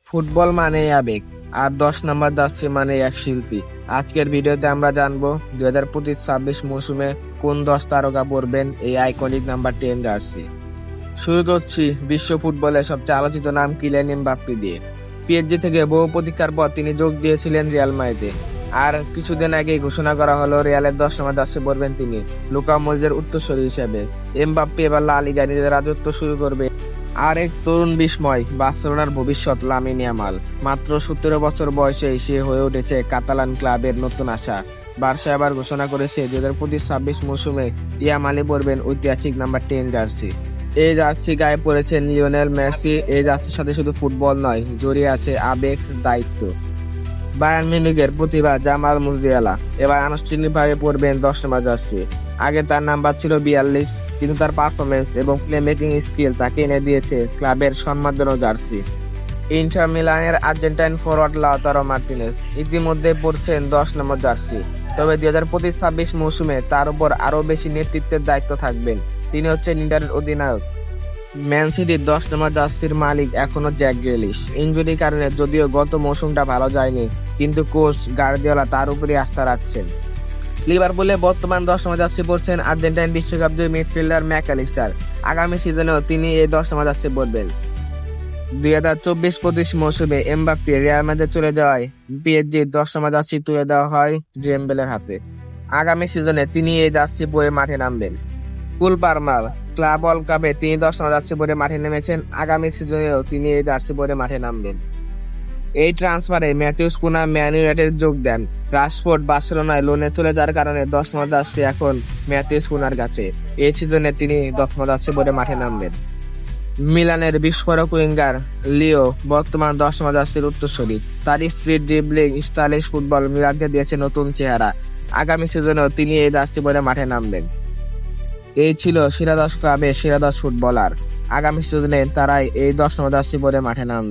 Football মানেই আবেগ, আর 10 নম্বর jersey মানে এক শিল্পী। আজকের ভিডিওতে আমরা জানবো 2025-26 মৌসুমে কোন 10 তারকা পরবেন এই আইকনিক নাম্বার 10 জার্সি। শুরু করছি বিশ্ব ফুটবলের সবচেয়ে আলোচিত নাম কিলিয়ান এমবাপ্পে দিয়ে। পিএসজি থেকে বহু প্রতীক্ষার পর তিনি যোগ দিয়েছিলেন রিয়াল মাদ্রিদে, আর কিছুদিন আগেই ঘোষণা করা হলো রিয়ালের 10 নম্বর জার্সি পরবেন তিনি, লুকা মডরিচের উত্তরসূরি হিসেবে। এমবাপ্পে এবার লা লিগায় নিজের রাজত্ব শুরু করবে। আর এক তরুণ বিস্ময় বার্সেলোনার ভবিষ্যৎ লামিন ইয়ামাল। মাত্র 17 বছর বয়সে সে হয়ে উঠেছে কাতালান ক্লাবের নতুন আশা। বার্সা এবার ঘোষণা করেছে 2025-26 মৌসুমে ইয়ামালই পরবেন ঐতিহাসিক নাম্বার 10 জার্সি। এই জার্সি গায়ে পড়েছেন লিওনেল মেসি। এই জার্সির সাথে শুধু ফুটবল নয়, জড়িয়ে আছে আবেগ, দায়িত্ব। বায়ার্ন মিউনিখের প্রতিভা জামাল মুজিয়ালা এবার আনুষ্ঠানিকভাবে পরবেন 10 নম্বর জার্সি। আগে তার নাম্বার ছিল 42, কিন্তু তার পারফরমেন্স এবং প্লে মেকিং স্কিল তাকে এনে দিয়েছে ক্লাবের সম্মানজনক জার্সি। ইন্টার মিলানের আর্জেন্টাইন ফরওয়ার্ড লাউতারো মার্টিনেজ ইতিমধ্যে পরছেন 10 নম্বর জার্সি। তবে 2025-26 মৌসুমে তার উপর আরও বেশি নেতৃত্বের দায়িত্ব থাকবেন। তিনি হচ্ছেন ইন্টারের অধিনায়ক। ম্যান সিটির 10 নম্বর জার্সির মালিক এখনো জ্যাক গ্রিলিশ। ইনজুরির কারণে যদিও গত মৌসুমটা ভালো যায়নি, কিন্তু কোচ গার্দিওলা তার উপরই আস্থা রাখছেন। লিভারপুলে বর্তমান 10 নম্বর জার্সি পরছেন আর্জেন্টাইন বিশ্বকাপ জয়ী মিডফিল্ডার ম্যাকঅ্যালিস্টার। আগামী সিজনেও তিনি এই 10 নম্বর জার্সি পরবেন। 2024-25 মৌসুমে এমবাপ্পে রিয়াল মাদ্রিদে চলে যাওয়ায় পিএসজির 10 নম্বর জার্সি তুলে দেওয়া হয় ডেম্বেলের হাতে। আগামী সিজনে তিনি এই জার্সি পরে মাঠে নামবেন। কুল পারমার ক্লাব ওয়ার্ল্ড কাপে তিনি 10 নম্বর জার্সি পরে মাঠে নেমেছেন। আগামী সিজনেও তিনি এই জার্সি পরে মাঠে নামবেন। এই ট্রান্সফারে ম্যাথিউস কুনা ম্যান ইউনাইটেডে যোগ দেন। রাশফোর্ড বার্সেলোনায় লোনে চলে যাওয়ার কারণে 10 নম্বর জার্সি এখন ম্যাথিউস কুনার কাছে। এই সিজনে তিনি 10 নম্বর জার্সি পরে মাঠে নামবেন। মিলানের বিস্ফোরক উইঙ্গার লিও বর্তমান 10 নম্বর জার্সির উত্তরসূরি। তার স্পিড, ড্রিবলিং, স্টাইলিশ ফুটবল মিলানকে দিয়েছে নতুন চেহারা। আগামী সিজনেও তিনি এই জার্সি পরে মাঠে নামবেন। এই ছিল সেরা 10 ক্লাবের সেরা 10 ফুটবলার। আগামী সিজনে তারাই এই 10 নম্বর জার্সি পরে মাঠে নামবে।